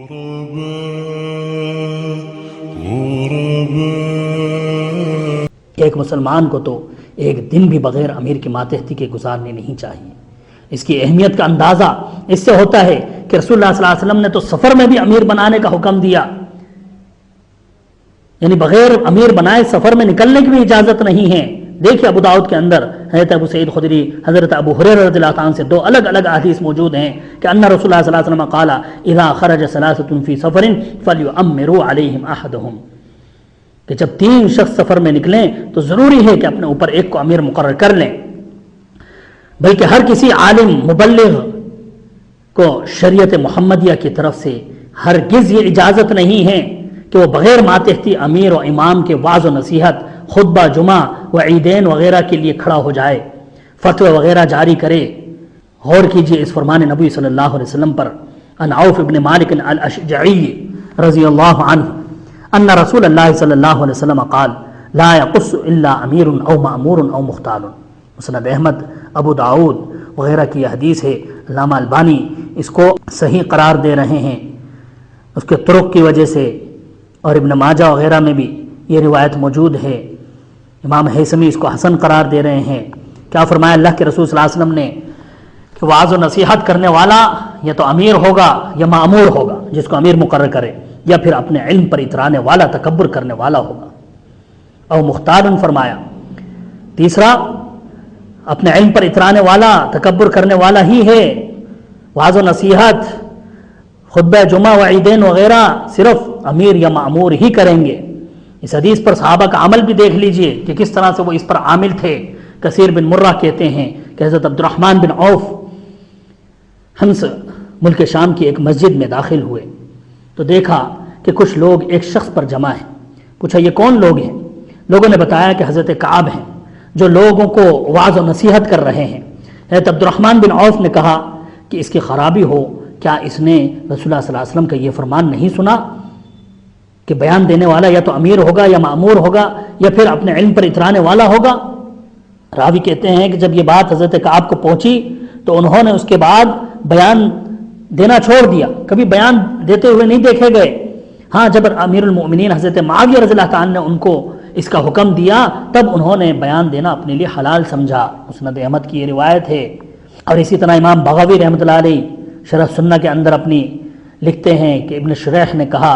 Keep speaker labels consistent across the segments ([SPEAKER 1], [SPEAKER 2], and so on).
[SPEAKER 1] ایک مسلمان کو تو ایک دن بھی بغیر امیر کی ماتحتی کے گزارنے نہیں چاہیے۔ اس کی اہمیت کا اندازہ اس سے ہوتا ہے کہ رسول اللہ صلی اللہ علیہ وسلم نے تو سفر میں بھی امیر بنانے کا حکم دیا، یعنی بغیر امیر بنائے سفر میں نکلنے کی بھی اجازت نہیں ہے۔ دیکھیے ابو داؤد کے اندر حضرت ابو سعید خدری، حضرت ابو ہریرہ رضی اللہ عنہ سے دو الگ الگ احادیث موجود ہیں کہ ان رسول اللہ صلی اللہ علیہ وسلم قال اذا خرج ثلاثه في سفر فليؤمروا عليهم احدهم، کہ جب 3 شخص سفر میں نکلیں تو ضروری ہے کہ اپنے اوپر ایک کو امیر مقرر کر لیں۔ بلکہ ہر کسی عالم مبلغ کو شریعت محمدیہ کی طرف سے ہرگز یہ اجازت نہیں ہے کہ وہ بغیر ماتحتی امیر و امام کے وعظ و نصیحت، خطبہ جمعہ و عیدین وغیرہ کے لیے کھڑا ہو جائے، فتوی وغیرہ جاری کرے۔ غور کیجئے اس فرمان نبی صلی اللہ علیہ وسلم پر۔ ان عوف ابن مالک الاشجعی رضی اللہ عنہ ان رسول اللہ صلی اللہ علیہ وسلم قال لا يقص الا امیر او مأمور او مختال۔ مسند احمد، ابو داؤد وغیرہ کی یہ حدیث ہے۔ علامہ البانی اس کو صحیح قرار دے رہے ہیں اس کے طرق کی وجہ سے، اور ابن ماجہ وغیرہ میں بھی یہ روایت موجود ہے۔ امام حیثمی اس کو حسن قرار دے رہے ہیں۔ کیا فرمایا اللہ کے رسول صلی اللہ علیہ وسلم نے کہ وعظ و نصیحت کرنے والا یا تو امیر ہوگا یا مامور ہوگا، جس کو امیر مقرر کرے، یا پھر اپنے علم پر اترانے والا، تکبر کرنے والا ہوگا۔ اور مختار فرمایا تیسرا، اپنے علم پر اترانے والا، تکبر کرنے والا ہی ہے۔ وعظ و نصیحت، خطبہ جمعہ و عیدین وغیرہ صرف امیر یا مامور ہی کریں گے۔ اس حدیث پر صحابہ کا عمل بھی دیکھ لیجئے کہ کس طرح سے وہ اس پر عامل تھے۔ کثیر بن مرہ کہتے ہیں کہ حضرت عبد الرحمن بن عوف حمص ملک شام کی ایک مسجد میں داخل ہوئے تو دیکھا کہ کچھ لوگ ایک شخص پر جمع ہیں۔ پوچھا یہ کون لوگ ہیں؟ لوگوں نے بتایا کہ حضرت کعب ہیں جو لوگوں کو وعظ و نصیحت کر رہے ہیں۔ حضرت عبد الرحمن بن عوف نے کہا کہ اس کی خرابی ہو، کیا اس نے رسول اللہ صلی اللہ علیہ وسلم کا یہ فرمان نہیں سنا کہ بیان دینے والا یا تو امیر ہوگا یا مامور ہوگا یا پھر اپنے علم پر اترانے والا ہوگا؟ راوی کہتے ہیں کہ جب یہ بات حضرت کعب کو پہنچی تو انہوں نے اس کے بعد بیان دینا چھوڑ دیا، کبھی بیان دیتے ہوئے نہیں دیکھے گئے۔ ہاں جب امیر المؤمنین حضرت معاویہ رضی اللہ تعالیٰ نے ان کو اس کا حکم دیا تب انہوں نے بیان دینا اپنے لیے حلال سمجھا۔ مسند احمد کی یہ روایت ہے۔ اور اسی طرح امام بغوی رحمۃ اللہ علیہ شرح سنہ کے اندر اپنی لکھتے ہیں کہ ابن شریح نے کہا،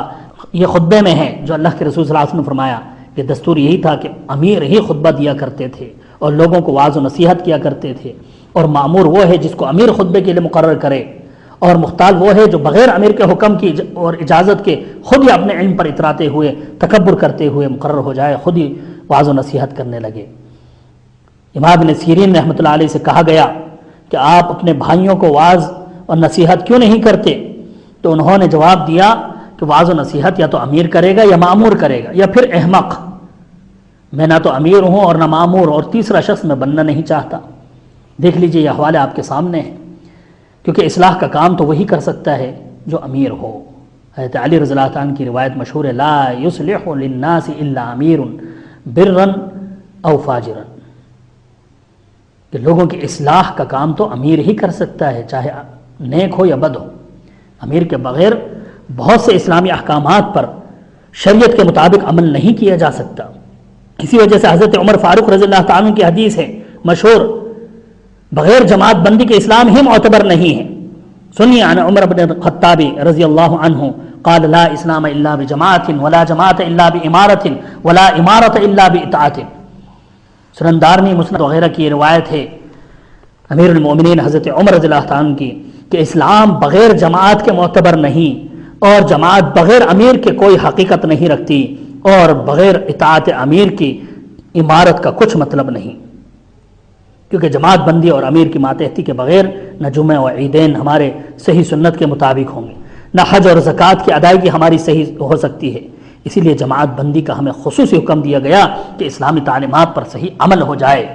[SPEAKER 1] یہ خطبے میں ہے جو اللہ کے رسول صلی اللہ علیہ وسلم نے فرمایا کہ دستور یہی تھا کہ امیر ہی خطبہ دیا کرتے تھے اور لوگوں کو وعظ و نصیحت کیا کرتے تھے، اور مامور وہ ہے جس کو امیر خطبے کے لیے مقرر کرے، اور مختال وہ ہے جو بغیر امیر کے حکم کی اور اجازت کے خود ہی اپنے علم پر اتراتے ہوئے، تکبر کرتے ہوئے مقرر ہو جائے، خود ہی وعظ و نصیحت کرنے لگے۔ امام ابن سیرین رحمۃ اللہ علیہ سے کہا گیا کہ آپ اپنے بھائیوں کو وعظ اور نصیحت کیوں نہیں کرتے؟ تو انہوں نے جواب دیا کہ وعظ و نصیحت یا تو امیر کرے گا یا مامور کرے گا، یا پھر احمق، میں نہ تو امیر ہوں اور نہ مامور، اور تیسرا شخص میں بننا نہیں چاہتا۔ دیکھ لیجئے یہ حوالے آپ کے سامنے ہیں، کیونکہ اصلاح کا کام تو وہی کر سکتا ہے جو امیر ہو۔ حضرت علی رضی اللہ عنہ کی روایت مشہور ہے، لا یصلح للناس الا امیر برا او فاجرا، کہ لوگوں کی اصلاح کا کام تو امیر ہی کر سکتا ہے، چاہے نیک ہو یا بد ہو۔ امیر کے بغیر بہت سے اسلامی احکامات پر شریعت کے مطابق عمل نہیں کیا جا سکتا۔ اسی وجہ سے حضرت عمر فاروق رضی اللہ تعالیٰ کی حدیث ہے مشہور، بغیر جماعت بندی کے اسلام ہی معتبر نہیں ہے۔ سنیے عن عمر بن الخطاب رضی اللہ عنہ قال لا اسلام الا بجماعت ولا جماعت الا بامارت ولا امارت الا باطاعت۔ سنندارمی مسند وغیرہ کی روایت ہے امیر المومنین حضرت عمر رضی اللہ عنہ کی کہ اسلام بغیر جماعت کے معتبر نہیں، اور جماعت بغیر امیر کے کوئی حقیقت نہیں رکھتی، اور بغیر اطاعت امیر کی امارت کا کچھ مطلب نہیں، کیونکہ جماعت بندی اور امیر کی ماتحتی کے بغیر نہ جمعہ و عیدین ہمارے صحیح سنت کے مطابق ہوں گے، نہ حج اور زکوٰۃ کی ادائیگی ہماری صحیح ہو سکتی ہے۔ اسی لیے جماعت بندی کا ہمیں خصوصی حکم دیا گیا کہ اسلامی تعلیمات پر صحیح عمل ہو جائے۔